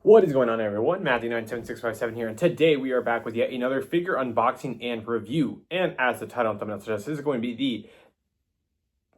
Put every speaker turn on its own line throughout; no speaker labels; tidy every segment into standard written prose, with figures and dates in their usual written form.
What is going on, everyone? Matthew97657 here, and today we are back with yet another figure unboxing and review. And as the title and thumbnail suggests, this is going to be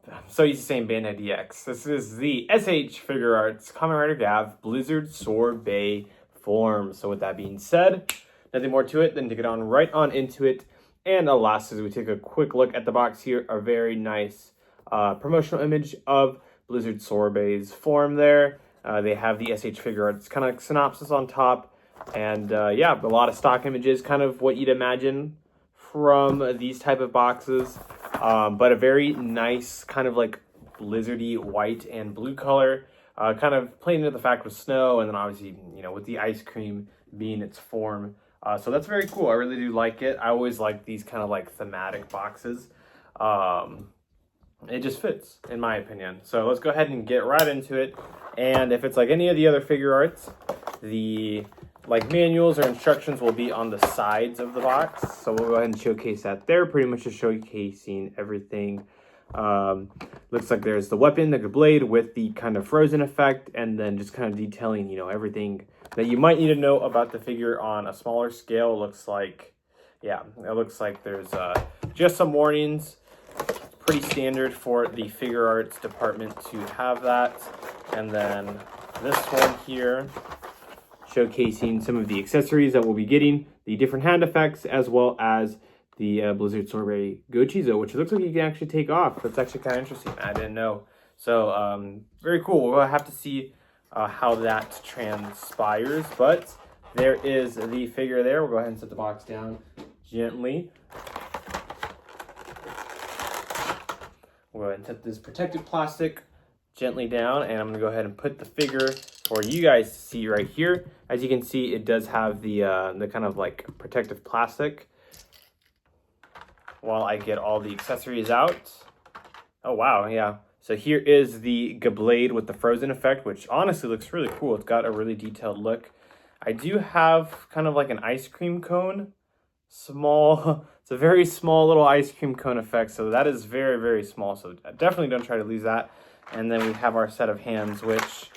I'm so used to saying Bandai DX. This is the SH Figurarts Kamen Rider Gavv Blizzard Sorbet form. So with that being said, nothing more to it than to get on right on into it. And last, as we take a quick look at the box here, a very nice promotional image of Blizzard Sorbet's form there. They have the SH Figurarts kind of synopsis on top, and yeah, a lot of stock images, kind of what you'd imagine from these type of boxes, but a very nice kind of like blizzardy white and blue color, kind of playing into the fact with snow, and then obviously, you know, with the ice cream being its form. So that's very cool. I really do like it. I always like these kind of like thematic boxes. It just fits, in my opinion. So let's go ahead and get right into it. And if it's like any of the other Figurarts, the like manuals or instructions will be on the sides of the box. So we'll go ahead and showcase that there, pretty much just showcasing everything. Looks like there's the weapon, the blade with the kind of frozen effect, and then just kind of detailing, you know, everything that you might need to know about the figure on a smaller scale. Looks like, yeah, it looks like there's just some warnings. Pretty standard for the Figurarts department to have that. And then this one here, showcasing some of the accessories that we'll be getting, the different hand effects, as well as the Blizzard Sorbet Gochizo, which looks like you can actually take off. That's actually kind of interesting. I didn't know. So very cool. We'll have to see how that transpires. But there is the figure there. We'll go ahead and set the box down gently. We'll go ahead and set this protective plastic gently down, and I'm going to go ahead and put the figure for you guys to see right here. As you can see, it does have the kind of like protective plastic while I get all the accessories out. Oh, wow, yeah. So here is the blade with the frozen effect, which honestly looks really cool. It's got a really detailed look. I do have kind of like an ice cream cone. Small, it's a very small little ice cream cone effect, so that is very, very small, so definitely don't try to lose that. And then we have our set of hands, which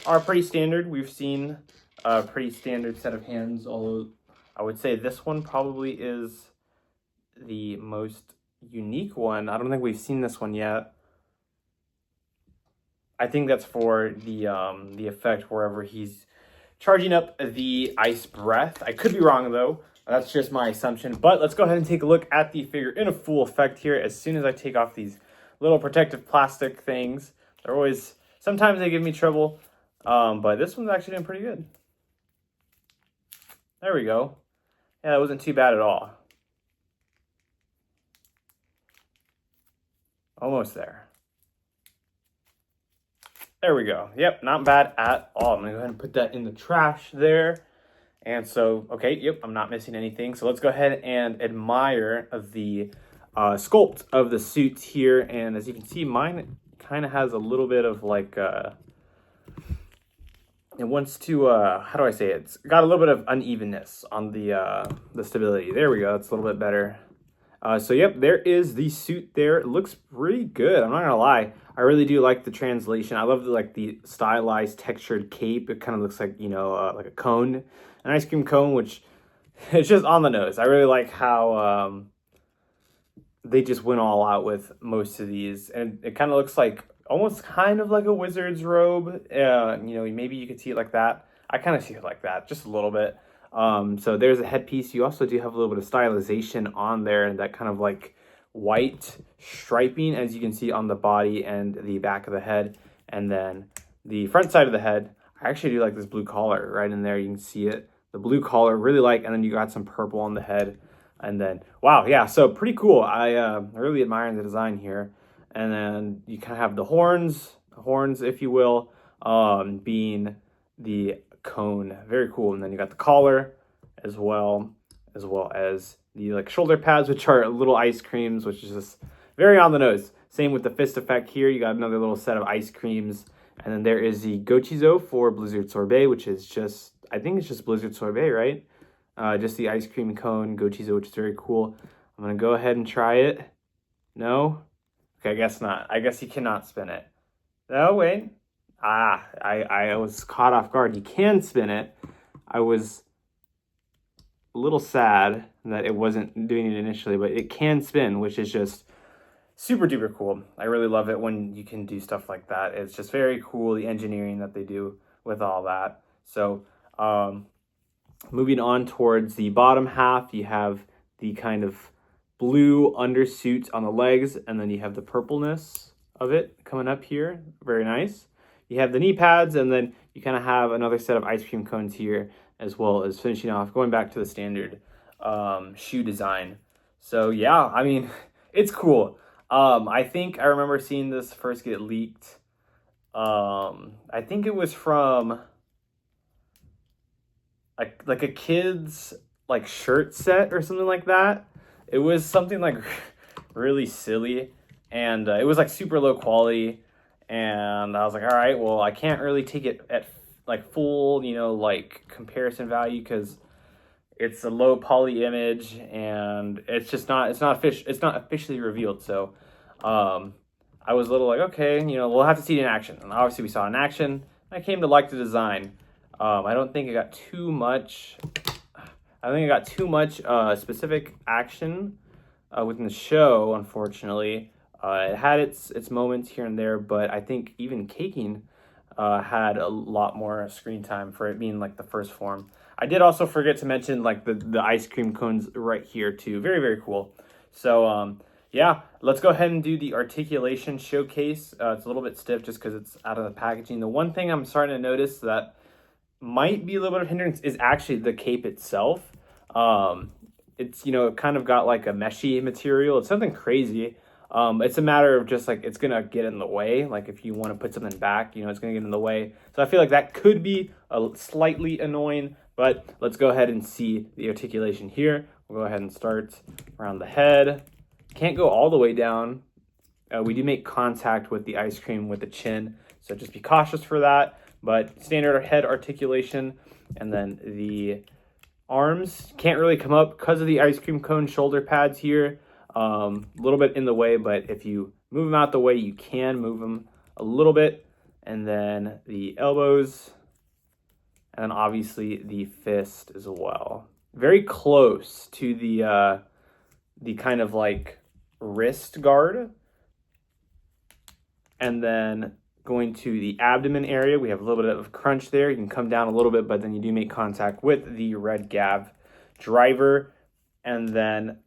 are pretty standard. We've seen a pretty standard set of hands, although I would say this one probably is the most unique one. I don't think we've seen this one yet. I think that's for the effect wherever he's charging up the ice breath. I could be wrong, though. That's just my assumption, but let's go ahead and take a look at the figure in a full effect here. As soon as I take off these little protective plastic things, they're always, sometimes they give me trouble, but this one's actually doing pretty good. There we go. Yeah, that wasn't too bad at all. Almost there. There we go. Yep, not bad at all. I'm gonna go ahead and put that in the trash there. And so, okay, yep, I'm not missing anything. So let's go ahead and admire the sculpt of the suits here. And as you can see, mine kind of has a little bit of like, it wants to, how do I say it? It's got a little bit of unevenness on the stability. There we go, it's a little bit better. So yep, there is the suit there. It looks pretty good, I'm not gonna lie. I really do like the translation. I love the stylized textured cape. It kind of looks like, you know, like a cone. An ice cream cone, which it's just on the nose. I really like how they just went all out with most of these. And it kind of looks like, almost kind of like a wizard's robe. You know, maybe you could see it like that. I kind of see it like that, just a little bit. So there's a headpiece. You also do have a little bit of stylization on there, and that kind of like white striping, as you can see on the body and the back of the head. And then the front side of the head, I actually do like this blue collar right in there. You can see it. The blue collar, really like, and then you got some purple on the head. And then, wow, yeah, so pretty cool. I really admire the design here. And then you kind of have the horns, if you will, being the cone. Very cool. And then you got the collar as well as the like shoulder pads, which are little ice creams, which is just very on the nose. Same with the fist effect here. You got another little set of ice creams. And then there is the Gochizo for Blizzard Sorbet, which is just, I think it's just Blizzard Sorbet, right? Just the ice cream cone Gochizo, which is very cool. I'm going to go ahead and try it. No? Okay, I guess not. I guess you cannot spin it. No, wait. I was caught off guard. You can spin it. I was a little sad that it wasn't doing it initially, but it can spin, which is just super duper cool. I really love it when you can do stuff like that. It's just very cool, the engineering that they do with all that. So moving on towards the bottom half, you have the kind of blue undersuit on the legs, and then you have the purpleness of it coming up here. Very nice. You have the knee pads, and then you kind of have another set of ice cream cones here, as well as finishing off, going back to the standard shoe design. So yeah, I mean, it's cool. I think I remember seeing this first get leaked. I think it was from like a kid's like shirt set or something like that. It was something like really silly, and it was like super low quality. And I was like, all right, well, I can't really take it at like full, like comparison value because it's a low poly image and it's not officially revealed. So I was a little like, okay, we'll have to see it in action. And obviously we saw it in action. I came to like the design. I don't think it got too much. I think it got too much specific action within the show, unfortunately. It had its moments here and there, but I think even caking had a lot more screen time for it being like the first form. I did also forget to mention like the ice cream cones right here too. Very, very cool. So yeah, let's go ahead and do the articulation showcase. It's a little bit stiff just because it's out of the packaging. The one thing I'm starting to notice that might be a little bit of hindrance is actually the cape itself. It's kind of got like a meshy material. It's something crazy. It's a matter of just like it's gonna get in the way. Like if you want to put something back, it's gonna get in the way. So I feel like that could be slightly annoying. But let's go ahead and see the articulation here. We'll go ahead and start around the head. Can't go all the way down. We do make contact with the ice cream with the chin, so just be cautious for that. But standard head articulation, and then the arms can't really come up because of the ice cream cone shoulder pads here. A little bit in the way, but if you move them out the way, you can move them a little bit. And then the elbows, and then obviously the fist as well. Very close to the kind of like wrist guard. And then going to the abdomen area, we have a little bit of crunch there. You can come down a little bit, but then you do make contact with the red Gavv driver. And then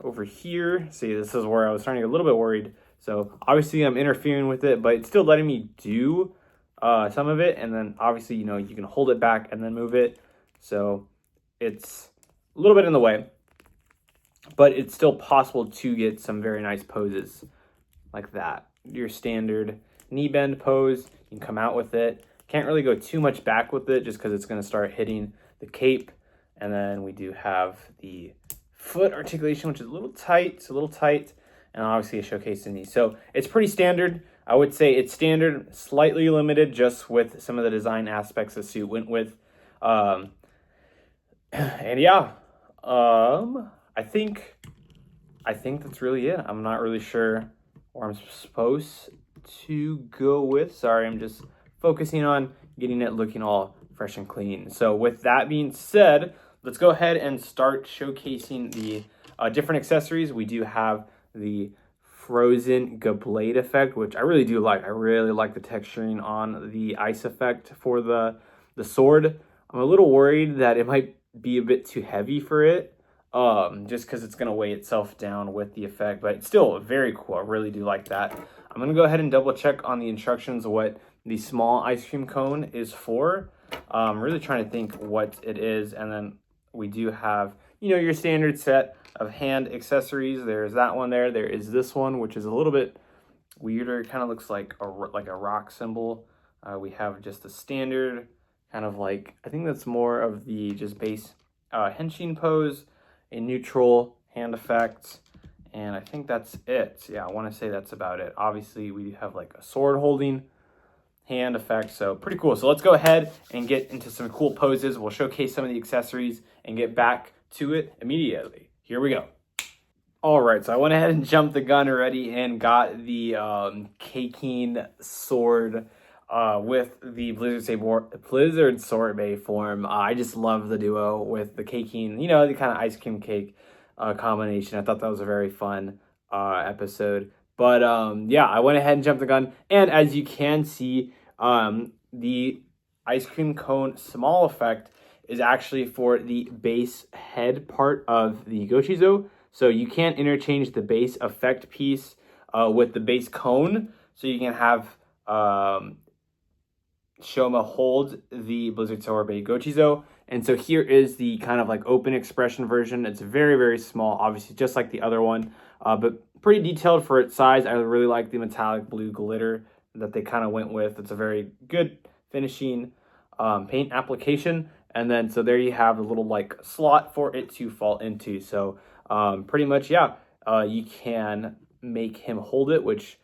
over here, see, this is where I was starting to get a little bit worried. So obviously I'm interfering with it, but it's still letting me do some of it. And then obviously, you can hold it back and then move it. So it's a little bit in the way, but it's still possible to get some very nice poses like that. Your standard knee bend pose, you can come out with it. Can't really go too much back with it just because it's going to start hitting the cape. And then we do have the foot articulation, which is a little tight, and obviously a showcase in knee. So it's pretty standard. I would say it's standard, slightly limited just with some of the design aspects the suit went with. And yeah, I think that's really it. I'm not really sure where I'm supposed to go with. Sorry, I'm just focusing on getting it looking all fresh and clean. So with that being said, let's go ahead and start showcasing the different accessories. We do have the frozen blade effect, which I really do like. I really like the texturing on the ice effect for the sword. I'm a little worried that it might be a bit too heavy for it, just because it's going to weigh itself down with the effect, but it's still very cool. I really do like that. I'm going to go ahead and double check on the instructions what the small ice cream cone is for. I'm really trying to think what it is, and then we do have, your standard set of hand accessories. There's that one there. There is this one, which is a little bit weirder. It kind of looks like a rock symbol. We have just the standard kind of like, I think that's more of the just base henshin pose, a neutral hand effect, and I think that's it. Yeah, I want to say that's about it. Obviously, we have like a sword holding hand effect, so pretty cool. So let's go ahead and get into some cool poses. We'll showcase some of the accessories and get back to it immediately. Here we go. All right, so I went ahead and jumped the gun already and got the Kamen sword with the Blizzard Sorbet form. I just love the duo with the Kamen, you know, the kind of ice cream cake combination. I thought that was a very fun episode. But yeah, I went ahead and jumped the gun, and as you can see, the ice cream cone small effect is actually for the base head part of the Gochizo. So you can't interchange the base effect piece with the base cone. So you can have Shoma hold the Blizzard Sorbet Gochizo. And so here is the kind of like open expression version. It's very, very small, obviously, just like the other one, but pretty detailed for its size. I really like the metallic blue glitter that they kind of went with. It's a very good finishing paint application. And then, so there you have a little like slot for it to fall into. So pretty much, yeah, you can make him hold it, which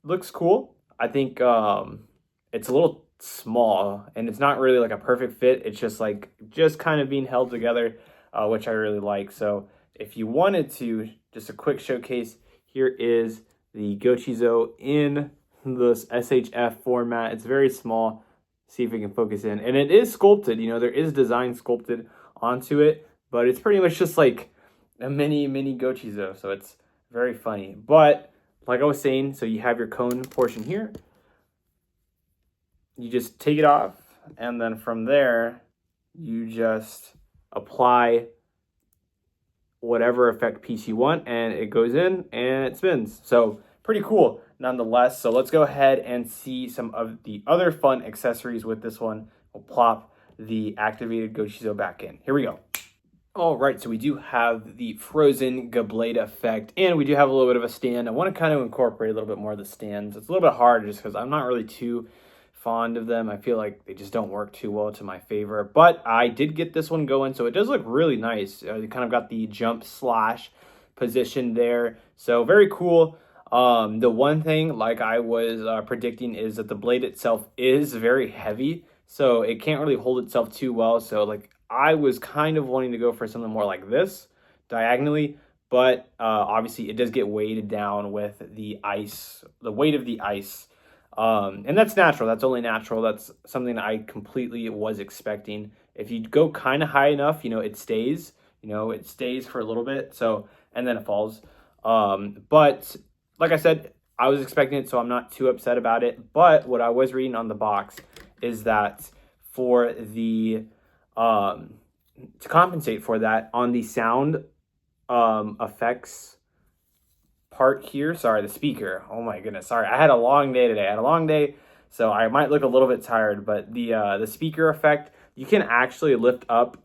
looks cool. I think it's a little small and it's not really like a perfect fit. It's just kind of being held together, which I really like. So if you wanted to, just a quick showcase, here is the Gochizo in this SHF format. It's very small. See if we can focus in. And it is sculpted, you know, there is design sculpted onto it, but it's pretty much just like a mini Gochizo. So it's very funny. But like I was saying, so you have your cone portion here. You just take it off, and then from there, you just apply whatever effect piece you want, and it goes in and it spins. So pretty cool nonetheless. So let's go ahead and see some of the other fun accessories with this one. We'll plop the activated Gochizo back in. Here we go. All right, so we do have the frozen Gabblade effect, and we do have a little bit of a stand. I want to kind of incorporate a little bit more of the stands. It's a little bit hard just because I'm not really too fond of them. I feel like they just don't work too well to my favor, but I did get this one going, so it does look really nice. You kind of got the jump slash position there, so very cool. The one thing, like I was predicting, is that the blade itself is very heavy, so it can't really hold itself too well. So like I was kind of wanting to go for something more like this diagonally, but obviously it does get weighted down with the ice, the weight of the ice. And that's natural. That's only natural. That's something I completely was expecting. If you go kind of high enough, you know, it stays for a little bit. So, and then it falls. But like I said, I was expecting it, so I'm not too upset about it. But what I was reading on the box is that for the, to compensate for that on the sound, effects part here, sorry, the speaker, oh my goodness, sorry, I had a long day today. So I might look a little bit tired, but the speaker effect, you can actually lift up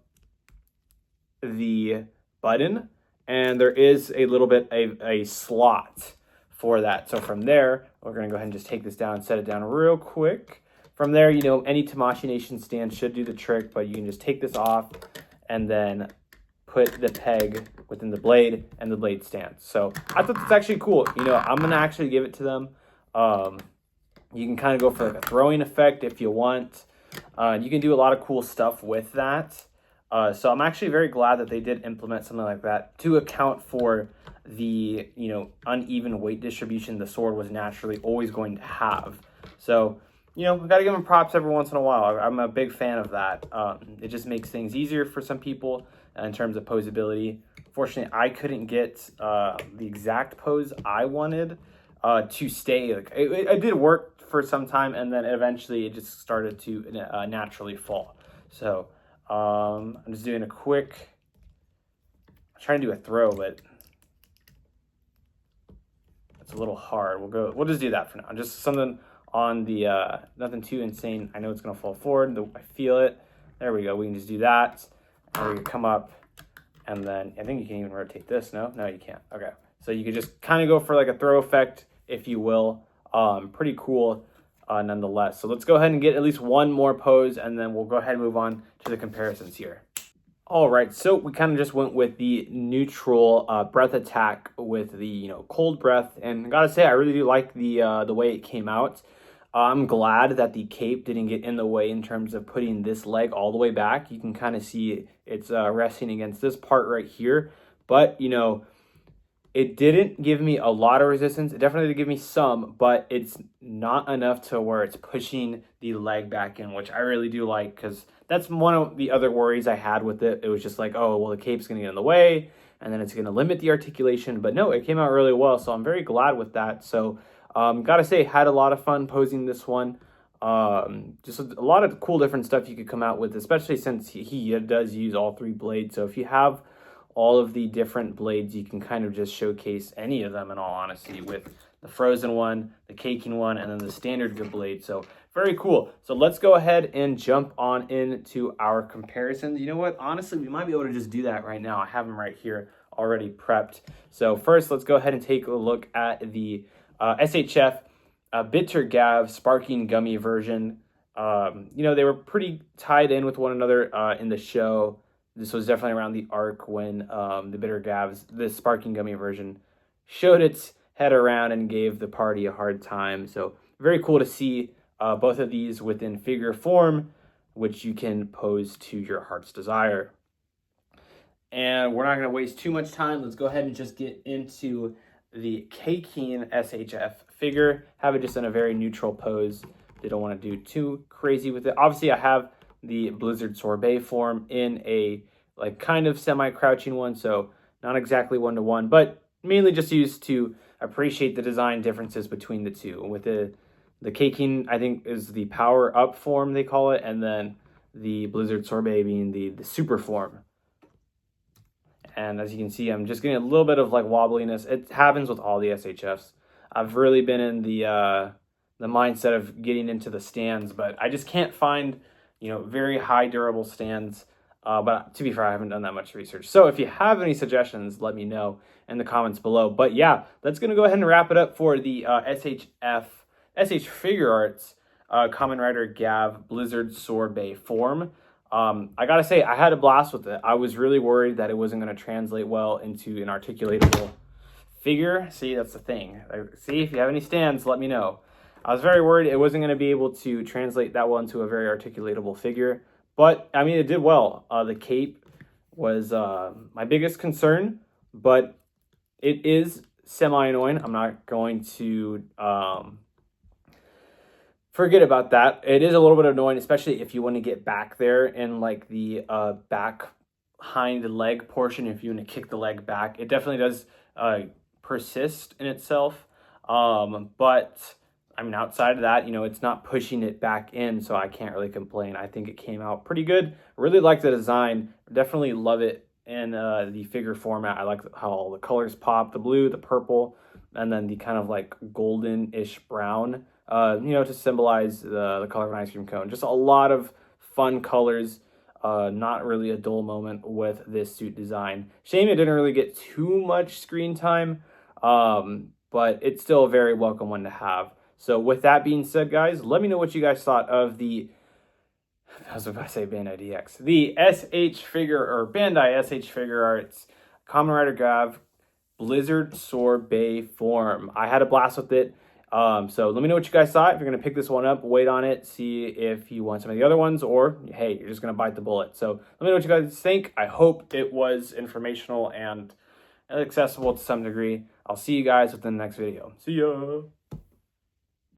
the button, and there is a little bit of a slot for that. So from there, we're gonna go ahead and just take this down, set it down real quick. From there, you know, any Tamashii Nation stand should do the trick, but you can just take this off and then put the peg within the blade, and the blade stands. So I thought that's actually cool. You know, I'm gonna actually give it to them. You can kind of go for like a throwing effect if you want. You can do a lot of cool stuff with that. So I'm actually very glad that they did implement something like that to account for the, you know, uneven weight distribution the sword was naturally always going to have. So, you know, we got to give them props every once in a while. I'm a big fan of that. It just makes things easier for some people in terms of posability. Fortunately, I couldn't get the exact pose I wanted to stay. Like it did work for some time, and then eventually it just started to naturally fall. So I'm just doing a quick, I'm trying to do a throw, but it's a little hard. We'll just do that for now. Just something on the, nothing too insane. I know it's gonna fall forward, I feel it. There we go, we can just do that. And we can come up, and then I think you can even rotate this, no? No, you can't, okay. So you could just kind of go for like a throw effect, if you will. Pretty cool nonetheless. So let's go ahead and get at least one more pose, and then we'll go ahead and move on to the comparisons here. All right, so we kind of just went with the neutral breath attack with the, you know, cold breath, and I gotta say I really do like the way it came out. I'm glad that the cape didn't get in the way in terms of putting this leg all the way back. You can kind of see it's resting against this part right here, but you know, It didn't give me a lot of resistance. It definitely did give me some, but it's not enough to where it's pushing the leg back in, which I really do like, because that's one of the other worries I had with it. It was just like, oh, well, the cape's going to get in the way, and then it's going to limit the articulation. But no, it came out really well, so I'm very glad with that. So gotta say, had a lot of fun posing this one. Just a lot of cool different stuff you could come out with, especially since he does use all 3 blades. So if you have all of the different blades, you can kind of just showcase any of them, in all honesty, with the frozen one, the caking one, and then the standard good blade. So very cool. So let's go ahead and jump on into our comparisons. You know what? Honestly, we might be able to just do that right now. I have them right here already prepped. So first, let's go ahead and take a look at the SHF Bitter Gavv Sparking Gummy version. You know, they were pretty tied in with one another in the show. This was definitely around the arc when the Bitter Gavv's, the Sparking Gummy version, showed its head around and gave the party a hard time. So very cool to see both of these within figure form, which you can pose to your heart's desire. And we're not going to waste too much time. Let's go ahead and just get into the Kamen SHF figure. Have it just in a very neutral pose. They don't want to do too crazy with it. Obviously, I have the Blizzard Sorbet form in a like kind of semi-crouching one, so not exactly one-to-one, but mainly just used to appreciate the design differences between the two. With the Kamen, I think, is the power up form, they call it, and then the Blizzard Sorbet being the super form. And as you can see, I'm just getting a little bit of like wobbliness. It happens with all the SHFs. I've really been in the mindset of getting into the stands, but I just can't find, you know, very high durable stands. But to be fair, I haven't done that much research. So if you have any suggestions, let me know in the comments below. But yeah, that's going to go ahead and wrap it up for the SH Figurarts Kamen Rider Gavv Blizzard Sorbet form. I gotta say, I had a blast with it. I was really worried that it wasn't going to translate well into an articulatable figure. See, that's the thing. See, if you have any stands, let me know. I was very worried it wasn't going to be able to translate that well into a very articulatable figure. But, I mean, it did well. The cape was my biggest concern, but it is semi-annoying. I'm not going to forget about that. It is a little bit annoying, especially if you want to get back there in, like, the back hind leg portion. If you want to kick the leg back, it definitely does persist in itself. But I mean, outside of that, you know, it's not pushing it back in, so I can't really complain. I think it came out pretty good. Really like the design. Definitely love it in the figure format. I like how all the colors pop, the blue, the purple, and then the kind of like golden-ish brown, you know, to symbolize the color of an ice cream cone. Just a lot of fun colors. Not really a dull moment with this suit design. Shame it didn't really get too much screen time, but it's still a very welcome one to have. So with that being said, guys, let me know what you guys thought of the, I was about to say Bandai DX, the SH figure, or Bandai SH Figurarts Kamen Rider Gavv Blizzard Sorbet form. I had a blast with it. So let me know what you guys thought. If you're going to pick this one up, wait on it, see if you want some of the other ones, or hey, you're just going to bite the bullet. So let me know what you guys think. I hope it was informational and accessible to some degree. I'll see you guys within the next video. See ya!